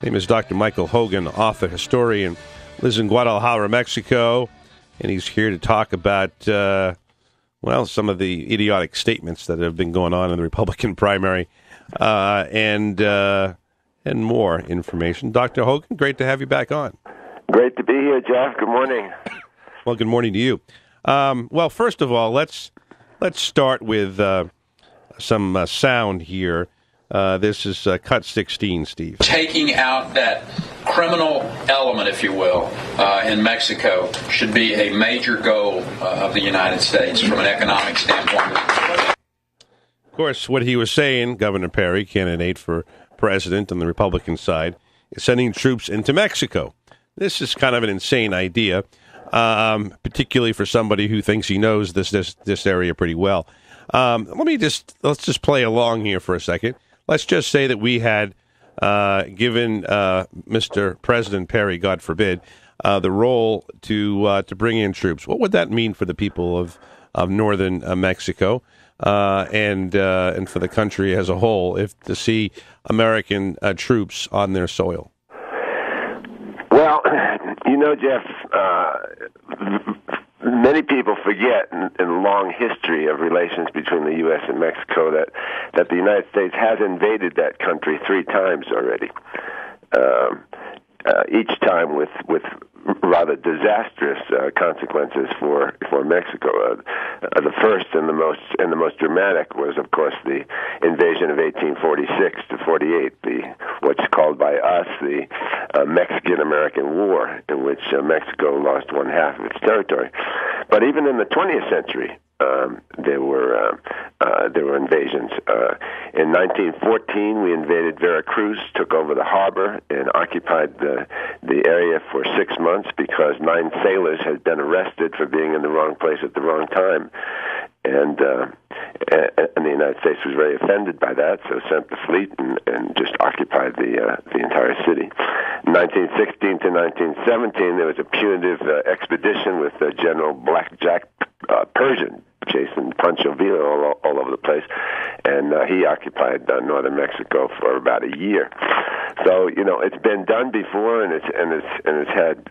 name is Dr. Michael Hogan, author, historian, lives in Guadalajara, Mexico, and he's here to talk about, some of the idiotic statements that have been going on in the Republican primary and more information. Dr. Hogan, great to have you back on. Great to be here, Jeff. Good morning. Well, good morning to you. First of all, let's start with some sound here. This is cut 16, Steve. Taking out that criminal element, if you will, in Mexico should be a major goal of the United States from an economic standpoint. Of course, what he was saying, Governor Perry, candidate for president on the Republican side, is sending troops into Mexico. This is kind of an insane idea, particularly for somebody who thinks he knows this area pretty well. Let's just play along here for a second. Let's just say that we had given Mr. President Perry, God forbid, the role to bring in troops. What would that mean for the people of northern Mexico and for the country as a whole, if to see American troops on their soil? Well, Jeff, many people forget in the long history of relations between the U.S. and Mexico that the United States has invaded that country 3 times already. Each time with rather disastrous consequences for Mexico. The first and the most dramatic was, of course, the invasion of 1846 to 48, what's called by us the Mexican-American War, in which Mexico lost 1/2 of its territory. But even in the 20th century, there were invasions. In 1914, we invaded Veracruz, took over the harbor, and occupied the area for 6 months because 9 sailors had been arrested for being in the wrong place at the wrong time. And the United States was very offended by that, so sent the fleet and just occupied the entire city. 1916 to 1917, there was a punitive expedition with General Blackjack Pershing, chasing Pancho Villa all over the place, and he occupied northern Mexico for about a year. So it's been done before, and it's had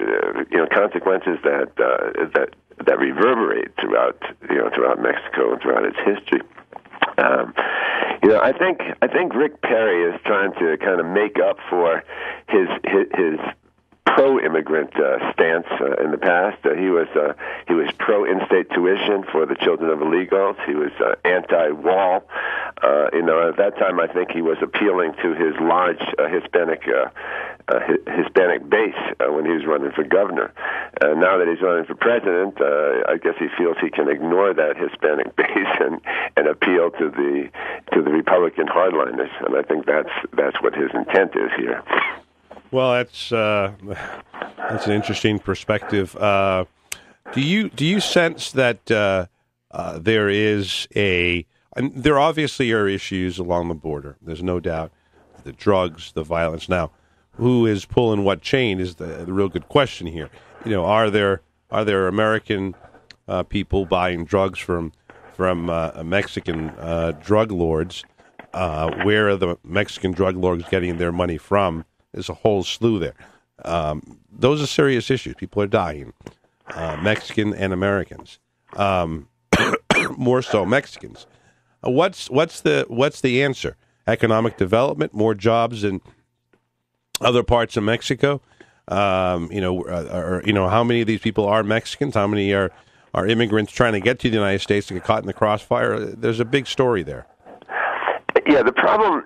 consequences that reverberate throughout Mexico and throughout its history. I think Rick Perry is trying to kind of make up for his pro-immigrant stance in the past. He was pro-in-state tuition for the children of illegals. He was anti-wall. At that time, I think he was appealing to his large Hispanic base when he was running for governor. Now that he's running for president, I guess he feels he can ignore that Hispanic base and appeal to the Republican hardliners. And I think that's what his intent is here. Well, that's an interesting perspective. Do you sense that there is and there obviously are issues along the border? There's no doubt. The drugs, the violence. Now, who is pulling what chain is the real good question here. Are there American people buying drugs from Mexican drug lords? Where are the Mexican drug lords getting their money from? There's a whole slew there. Those are serious issues. People are dying, Mexican and Americans. More so Mexicans. What's the answer? Economic development, more jobs in other parts of Mexico. How many of these people are Mexicans? How many are immigrants trying to get to the United States to get caught in the crossfire? There's a big story there. Yeah, the problem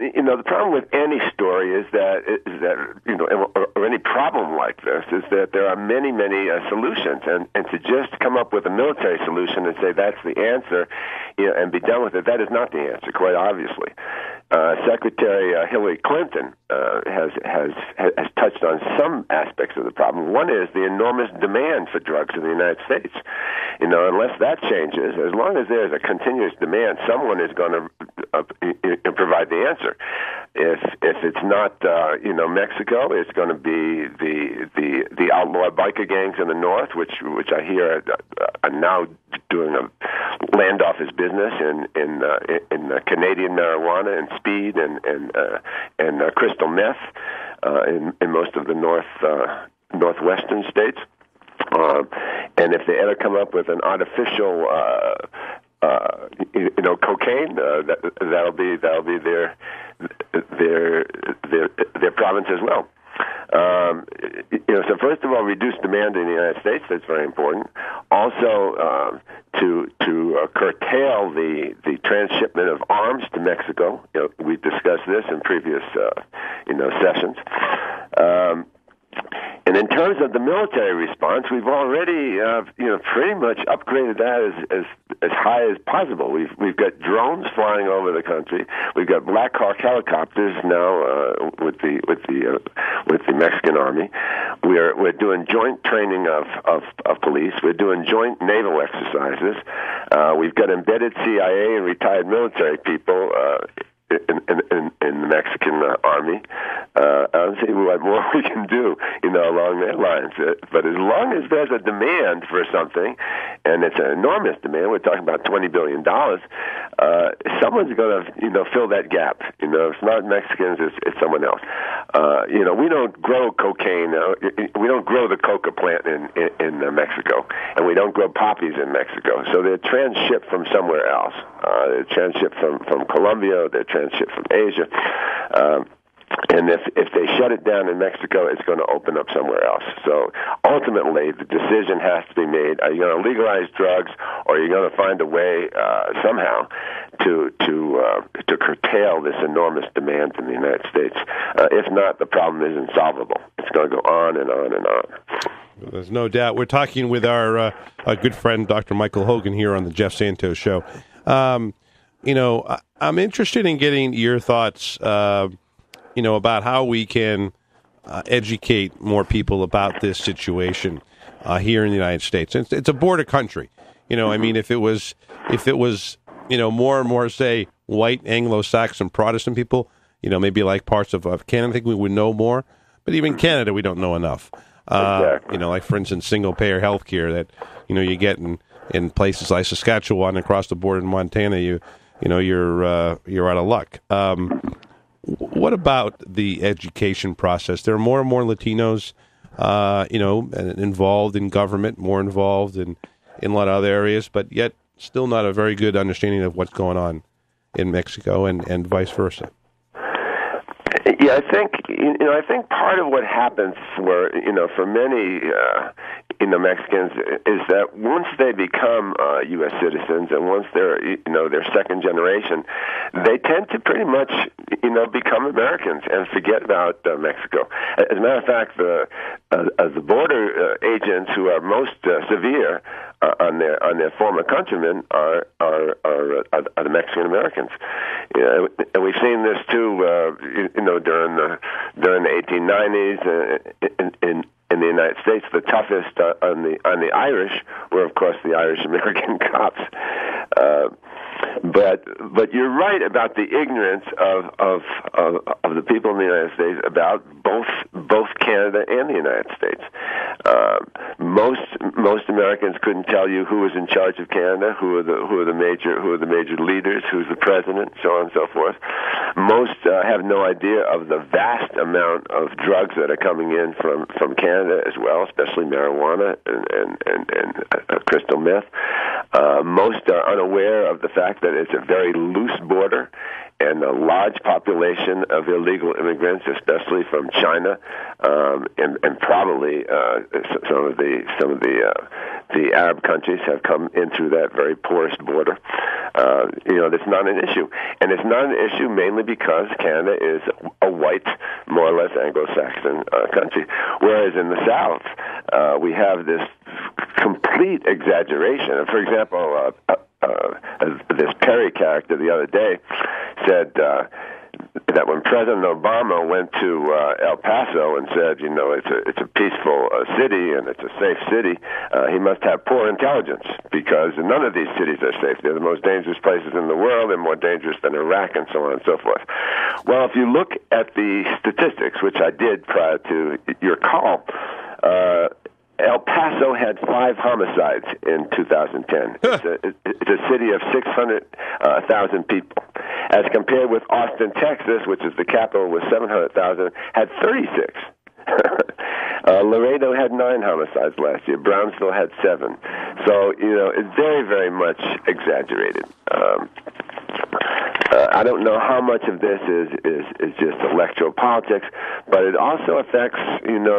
with any story is that or any problem like this is that there are many solutions, and to just come up with a military solution and say that's the answer, and be done with it, that is not the answer, quite obviously. Secretary Hillary Clinton has touched on some aspects of the problem. One is the enormous demand for drugs in the United States. Unless that changes, as long as there's a continuous demand, someone is going to provide the answer. If it's not Mexico, it's going to be the outlaw biker gangs in the north, which I hear are now doing a land office business in Canadian marijuana and speed and crystal meth. in most of the northwestern states. And if they ever come up with an artificial, cocaine, that'll be their province as well. So first of all, reduce demand in the United States. That's very important. Also, to curtail the transshipment of arms to Mexico. We discussed this in previous sessions. And in terms of the military response, we've already, pretty much upgraded that as high as possible. We've got drones flying over the country. We've got Black Hawk helicopters now with the Mexican Army. We're doing joint training of police. We're doing joint naval exercises. We've got embedded CIA and retired military people in the Mexican Army. I'll see what more we can do, along that lines. But as long as there's a demand for something, and it's an enormous demand, we're talking about $20 billion, someone's going to, fill that gap. It's not Mexicans, it's someone else. We don't grow cocaine. We don't grow the coca plant in Mexico, and we don't grow poppies in Mexico. So they're transshipped from somewhere else. They're transshipped from Colombia. They're transshipped from Asia. And if they shut it down in Mexico, it's going to open up somewhere else. So ultimately, the decision has to be made: are you going to legalize drugs, or are you going to find a way somehow to curtail this enormous demand in the United States? If not, the problem is insolvable. It's going to go on and on and on. There's no doubt. We're talking with our good friend, Dr. Michael Hogan, here on the Jeff Santos Show. I'm interested in getting your thoughts, about how we can educate more people about this situation here in the United States. It's a border country. I mean, if it was, more and more, say, white Anglo-Saxon Protestant people, maybe like parts of Canada, I think we would know more. But even Canada, we don't know enough. Exactly. Like, for instance, single-payer health care that, you get in places like Saskatchewan, across the border in Montana, you're out of luck. What about the education process? There are more and more Latinos, involved in government, more involved in a lot of other areas, but yet still not a very good understanding of what's going on in Mexico and vice versa. Yeah, I think part of what happens for many Mexicans is that once they become U.S. citizens, and once they're their second generation, they tend to pretty much become Americans and forget about Mexico. As a matter of fact, the border agents who are most severe on their former countrymen are the Mexican Americans. And we've seen this too, during the 1890s in the United States. The toughest on the Irish were, of course, the Irish American cops. But you're right about the ignorance of the people in the United States about both Canada and the United States. Most Americans couldn't tell you who was in charge of Canada, who are the major leaders, who's the president, so on and so forth. Most have no idea of the vast amount of drugs that are coming in from Canada as well, especially marijuana and crystal meth. Most are unaware of the fact that it's a very loose border and a large population of illegal immigrants, especially from China, and probably some of the Arab countries have come in through that very porous border. That's not an issue, and it's not an issue mainly because Canada is a white, more or less Anglo-Saxon country, whereas in the South we have this complete exaggeration. For example, this Perry character the other day said that when President Obama went to El Paso and said, it's a peaceful city and it's a safe city, he must have poor intelligence, because none of these cities are safe. They're the most dangerous places in the world. They're more dangerous than Iraq, and so on and so forth. Well, if you look at the statistics, which I did prior to your call, El Paso had 5 homicides in 2010. It's a city of 600,000 people. As compared with Austin, Texas, which is the capital with 700,000, had 36. Laredo had 9 homicides last year. Brownsville had 7. So, it's very, very much exaggerated. I don't know how much of this is just electoral politics, but it also affects,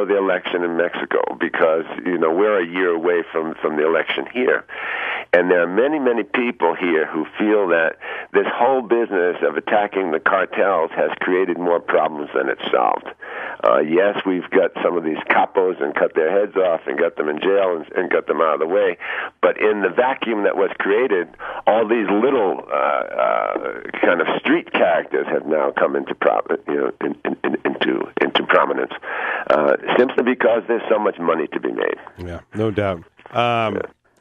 the election in Mexico because, we're a year away from the election here. And there are many, many people here who feel that this whole business of attacking the cartels has created more problems than it's solved. Yes, we've got some of these capos and cut their heads off and got them in jail and got them out of the way. But in the vacuum that was created, all these little kind of street characters have now come into into prominence, simply because there's so much money to be made. Yeah, no doubt.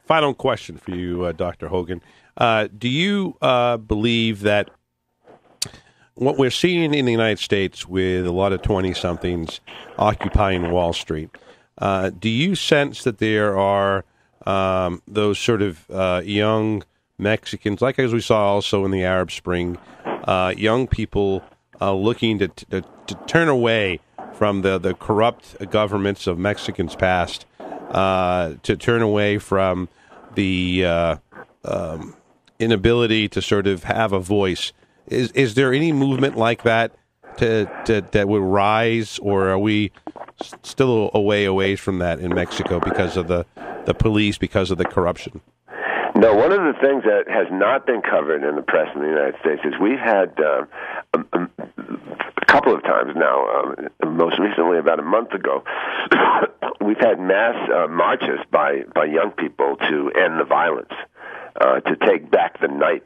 Final question for you, Dr. Hogan. Do you believe that what we're seeing in the United States with a lot of 20-somethings occupying Wall Street, do you sense that there are those sort of young Mexicans, like as we saw also in the Arab Spring, young people looking to turn away from the corrupt governments of Mexicans past, to turn away from the inability to sort of have a voice? Is there any movement like that that would rise, or are we still a way away from that in Mexico because of the police, because of the corruption? No, one of the things that has not been covered in the press in the United States is we've had a couple of times now, most recently about a month ago, we've had mass marches by young people to end the violence, to take back the night,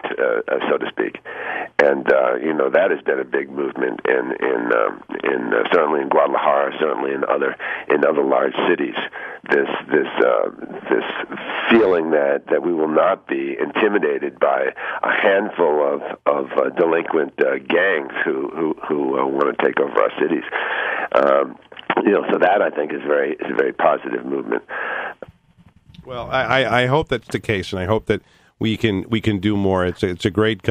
so to speak. And that has been a big movement in certainly in Guadalajara, certainly in other large cities. This feeling that we will not be intimidated by a handful of delinquent gangs who want to take over our cities. So that I think is a very positive movement. Well, I hope that's the case, and I hope that we can do more. It's a great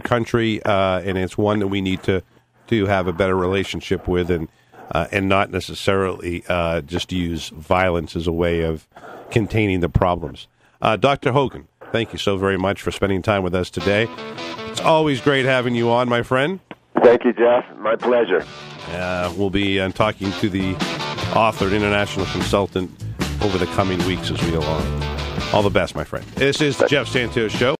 country, and it's one that we need to have a better relationship with, and not necessarily just use violence as a way of containing the problems. Dr. Hogan, thank you so very much for spending time with us today. It's always great having you on, my friend. Thank you, Jeff. My pleasure. We'll be talking to the author and international consultant over the coming weeks as we go along. All the best, my friend. This is the Jeff Santos Show.